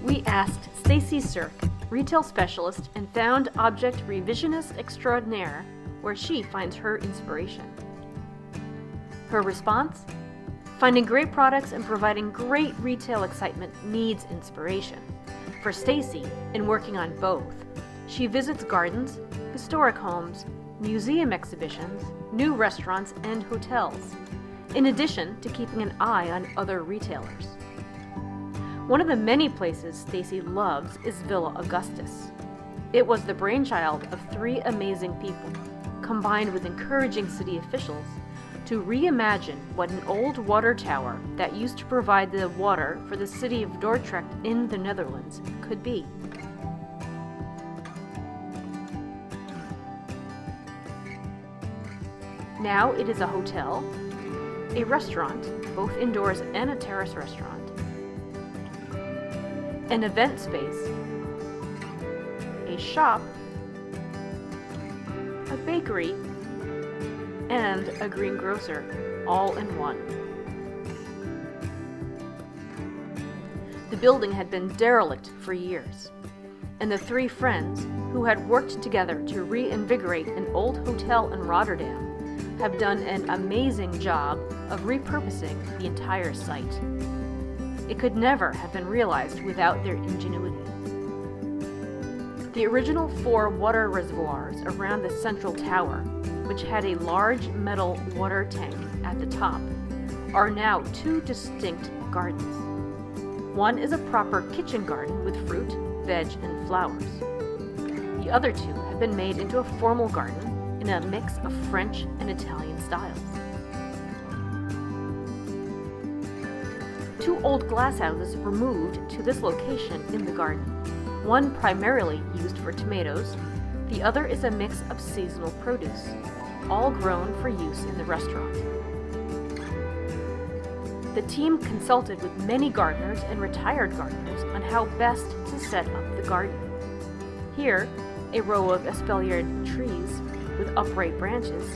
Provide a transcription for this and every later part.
we asked Stacy Sirk, retail specialist and found object revisionist extraordinaire, where she finds her inspiration. Her response? Finding great products and providing great retail excitement needs inspiration. For Stacy, in working on both, she visits gardens, historic homes, museum exhibitions, new restaurants, and hotels, in addition to keeping an eye on other retailers. One of the many places Stacy loves is Villa Augustus. It was the brainchild of 3 amazing people, combined with encouraging city officials, to reimagine what an old water tower that used to provide the water for the city of Dordrecht in the Netherlands could be. Now it is a hotel, a restaurant, both indoors and a terrace restaurant, an event space, a shop, a bakery, and a greengrocer, all in one. The building had been derelict for years, and the 3 friends, who had worked together to reinvigorate an old hotel in Rotterdam, have done an amazing job of repurposing the entire site. It could never have been realized without their ingenuity. The original 4 water reservoirs around the central tower, which had a large metal water tank at the top, are now 2 distinct gardens. One is a proper kitchen garden with fruit, veg, and flowers. The other 2 have been made into a formal garden in a mix of French and Italian styles. 2 old glasshouses were moved to this location in the garden. One primarily used for tomatoes, the other is a mix of seasonal produce, all grown for use in the restaurant. The team consulted with many gardeners and retired gardeners on how best to set up the garden. Here, a row of espaliered trees with upright branches,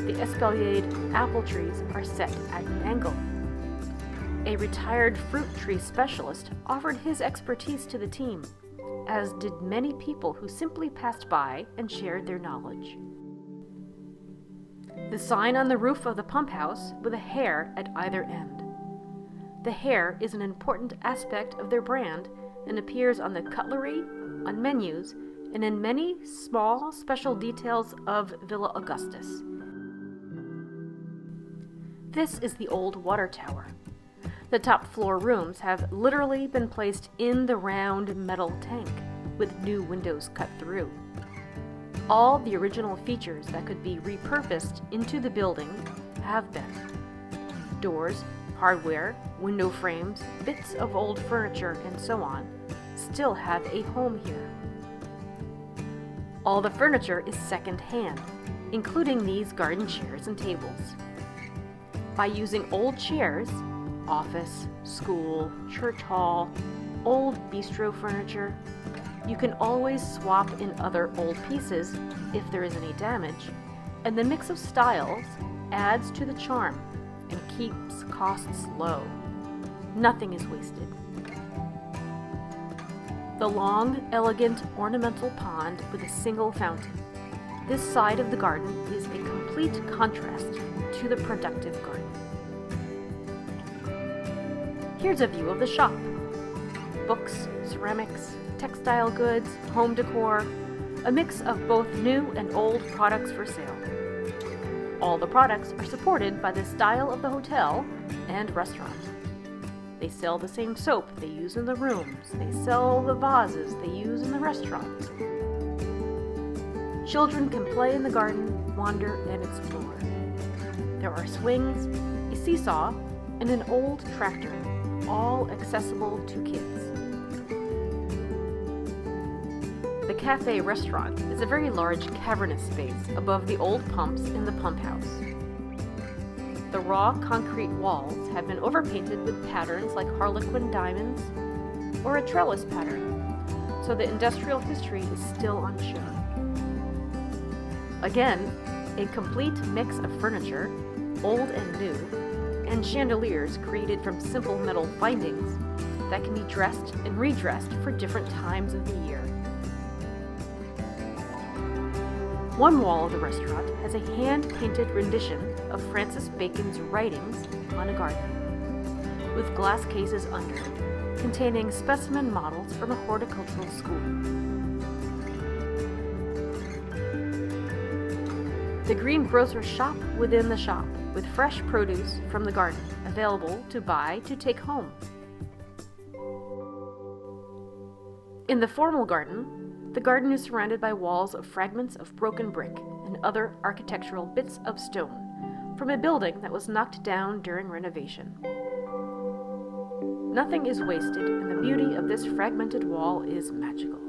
the espaliered apple trees are set at an angle. A retired fruit tree specialist offered his expertise to the team, as did many people who simply passed by and shared their knowledge. The sign on the roof of the pump house with a hare at either end. The hare is an important aspect of their brand and appears on the cutlery, on menus, and in many small special details of Villa Augustus. This is the old water tower. The top floor rooms have literally been placed in the round metal tank, with new windows cut through. All the original features that could be repurposed into the building have been. Doors, hardware, window frames, bits of old furniture, and so on still have a home here. All the furniture is second-hand, including these garden chairs and tables. By using old chairs, office, school, church hall, old bistro furniture, you can always swap in other old pieces if there is any damage, and the mix of styles adds to the charm and keeps costs low. Nothing is wasted. The long, elegant, ornamental pond with a single fountain. This side of the garden is a complete contrast to the productive garden. Here's a view of the shop. Books, ceramics, textile goods, home decor, a mix of both new and old products for sale. All the products are supported by the style of the hotel and restaurant. They sell the same soap they use in the rooms. They sell the vases they use in the restaurant. Children can play in the garden, wander, and explore. There are swings, a seesaw, and an old tractor, all accessible to kids. The cafe restaurant is a very large cavernous space above the old pumps in the pump house. The raw concrete walls have been overpainted with patterns like harlequin diamonds or a trellis pattern, so the industrial history is still on show. Again, a complete mix of furniture, old and new, and chandeliers created from simple metal findings that can be dressed and redressed for different times of the year. One wall of the restaurant has a hand-painted rendition of Francis Bacon's writings on a garden, with glass cases under, containing specimen models from a horticultural school. The greengrocer's shop within the shop, with fresh produce from the garden available to buy to take home. In the formal garden, the garden is surrounded by walls of fragments of broken brick and other architectural bits of stone from a building that was knocked down during renovation. Nothing is wasted, and the beauty of this fragmented wall is magical.